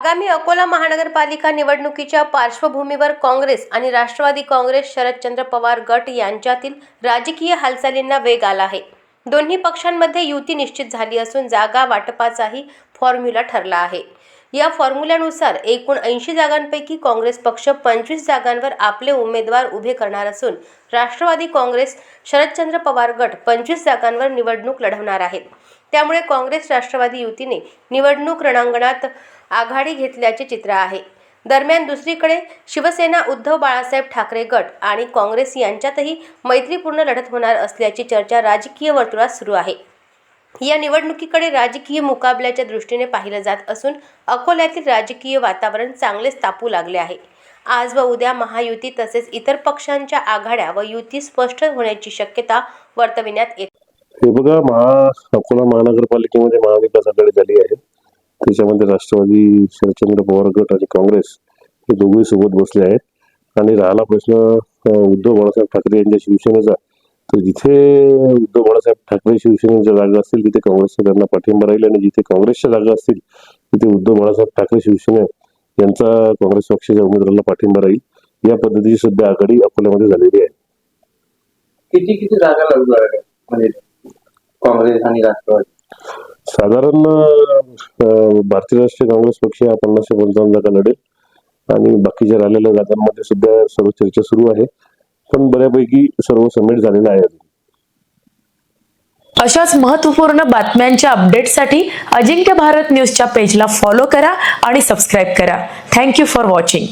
आगामी अकोला महानगरपालिका निवडणुकीच्या पार्श्वभूमीवर काँग्रेस आणि राष्ट्रवादी काँग्रेस शरदचंद्र पवार गट यांच्यातील राजकीय हालचालींना वेग आला आहे। दोन्ही पक्षांमध्ये युती निश्चित झाली असून जागा वाटपाचाही फॉर्म्युला ठरला आहे। या फॉर्म्युल्यानुसार एकूण 80 जागांपैकी काँग्रेस पक्ष 25 जागांवर आपले उमेदवार उभे करणार असून राष्ट्रवादी काँग्रेस शरदचंद्र पवार गट 25 जागांवर निवडणूक लढवणार आहेत। त्यामुळे काँग्रेस राष्ट्रवादी युतीने निवडणूक रणांगणात आघाडी घेतल्याचे चित्र आहे। दरम्यान दुसरीकडे शिवसेना उद्धव बाळासाहेब ठाकरे गट आणि काँग्रेस यांच्यातही मैत्रीपूर्ण लढत होणार असल्याची चर्चा राजकीय वर्तुळात सुरू आहे। या निवडणुकीकडे राजकीय मुकाबल्याच्या दृष्टीने पाहिलं जात असून अकोल्यातील राजकीय वातावरण चांगलेच तापू लागले आहे। आज व उद्या महायुती तसेच इतर पक्षांच्या आघाड्या व युती स्पष्ट होण्याची शक्यता वर्तविण्यात येते। हे बघा, अकोला महानगरपालिकेमध्ये महाविकास आघाडी झाली आहे। त्याच्यामध्ये राष्ट्रवादी शरदचंद्र पवार गट आणि काँग्रेस हे दोघेही सोबत बसले आहेत। आणि राहिला प्रश्न उद्धव बाळासाहेब ठाकरे यांच्या शिवसेनेचा, तर जिथे उद्धव बाळासाहेब ठाकरे शिवसेनेच्या जागा असतील तिथे काँग्रेसचा त्यांना पाठिंबा राहील आणि जिथे काँग्रेसच्या जागा असतील तिथे उद्धव बाळासाहेब ठाकरे शिवसेना यांचा काँग्रेस पक्षाच्या उमेदवाराला पाठिंबा राहील। या पद्धतीची सध्या आघाडी अकोल्यामध्ये झालेली आहे। किती जागा लढणार आहे म्हणजे काँग्रेस आणि राष्ट्रवादी? साधारण भारतीय राष्ट्रीय काँग्रेस पक्ष 50 ते 55 जागा लढेल आणि बाकीच्या राहिलेल्या जागांमध्ये सुद्धा सर्व चर्चा सुरू आहे, पण बऱ्यापैकी सर्व समेट झालेला आहे। अशाच महत्त्वपूर्ण बातम्यांच्या अपडेटसाठी अजिंक्य भारत न्यूजच्या पेजला फॉलो करा आणि सबस्क्राईब करा। Thank you for watching.